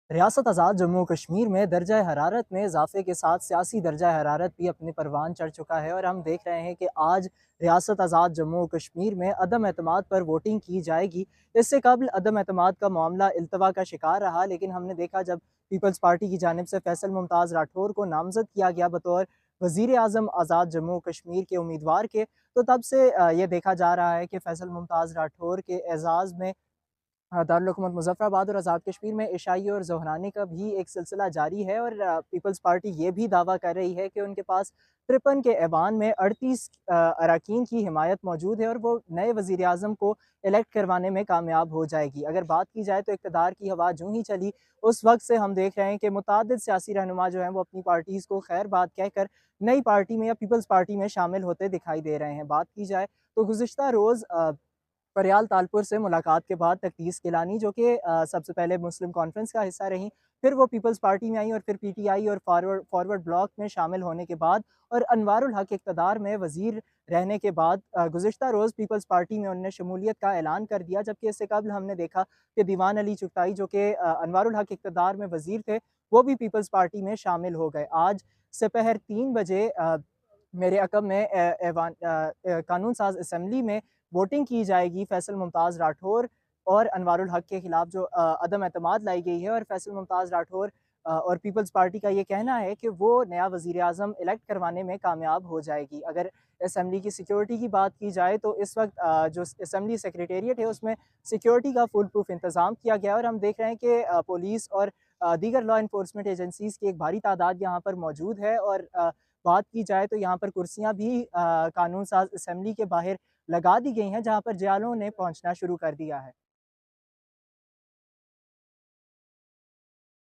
रियासत आज़ाद जम्मू कश्मीर में दर्जा हरारत में इजाफे के साथ सियासी दर्जा हरारत भी अपने परवान चढ़ चुका है और हम देख रहे हैं कि आज रियासत आज़ाद जम्मू कश्मीर में अदम एतमाद पर वोटिंग की जाएगी। इससे कबल अदम एतमाद का मामला इल्तवा का शिकार रहा, लेकिन हमने देखा जब पीपल्स पार्टी की जानिब से फैसल मुमताज़ राठौर को नामजद किया गया बतौर वज़ीर आज़म आज़ाद जम्मू कश्मीर के उम्मीदवार के, तो तब से ये देखा जा रहा है कि फैसल मुमताज़ राठौर के एजाज़ में दारुल हुकूमत मुज़फ़्फ़राबाद और आज़ाद कश्मीर में इशाई और ज़हरानी का भी एक सिलसिला जारी है और पीपल्स पार्टी ये भी दावा कर रही है कि उनके पास 53 के ऐवान में 38 अरकान की हिमायत मौजूद है और वो नए वज़ीर आज़म को इलेक्ट करवाने में कामयाब हो जाएगी। अगर बात की जाए तो इक़्तिदार की हवा जूँ ही चली, उस वक्त से हम देख रहे हैं कि मुतअद्दिद सियासी रहनुमा जो हैं वो अपनी पार्टीज़ को खैर बात कहकर नई पार्टी में या पीपल्स पार्टी में शामिल होते दिखाई दे रहे हैं। बात की जाए तो गुज़िश्ता रोज़ परियाल तालपुर से मुलाकात के बाद तकदीस गिलानी जो कि सबसे पहले मुस्लिम कॉन्फ्रेंस का हिस्सा रहीं, फिर वो पीपल्स पार्टी में आई और फिर पीटीआई और फॉरवर्ड फॉरवर्ड ब्लॉक में शामिल होने के बाद और अनवारुल हक इक़्तिदार में वज़ीर रहने के बाद गुज़िश्ता रोज़ पीपल्स पार्टी में उन्होंने शमूलियत का ऐलान कर दिया। जबकि इससे कबल हमने देखा कि दीवान अली चुगताई जो कि अनवारुल हक इक़्तिदार में वज़ीर थे, वो भी पीपल्स पार्टी में शामिल हो गए। आज सपहर 3 बजे मेरे अक़ब में कानून साज़ असम्बली में वोटिंग की जाएगी फैसल मुमताज़ राठौर और अनवारुल हक के खिलाफ जो अदम एतमाद लाई गई है और फैसल मुमताज़ राठौर और पीपल्स पार्टी का ये कहना है कि वो नया वज़ीर आज़म इलेक्ट करवाने में कामयाब हो जाएगी। अगर असम्बली की सिक्योरिटी की बात की जाए तो इस वक्त जो असम्बली सेक्रेटेरिएट है उसमें सिक्योरिटी का फुल प्रूफ इंतज़ाम किया गया है और हम देख रहे हैं कि पुलिस और दीगर लॉ इन्फोर्समेंट एजेंसीज़ की एक भारी तादाद यहाँ पर मौजूद है और बात की जाए तो यहाँ पर कुर्सियाँ भी कानून साज़ असम्बली के बाहर लगा दी गई हैं, जहाँ पर जियालों ने पहुँचना शुरू कर दिया है।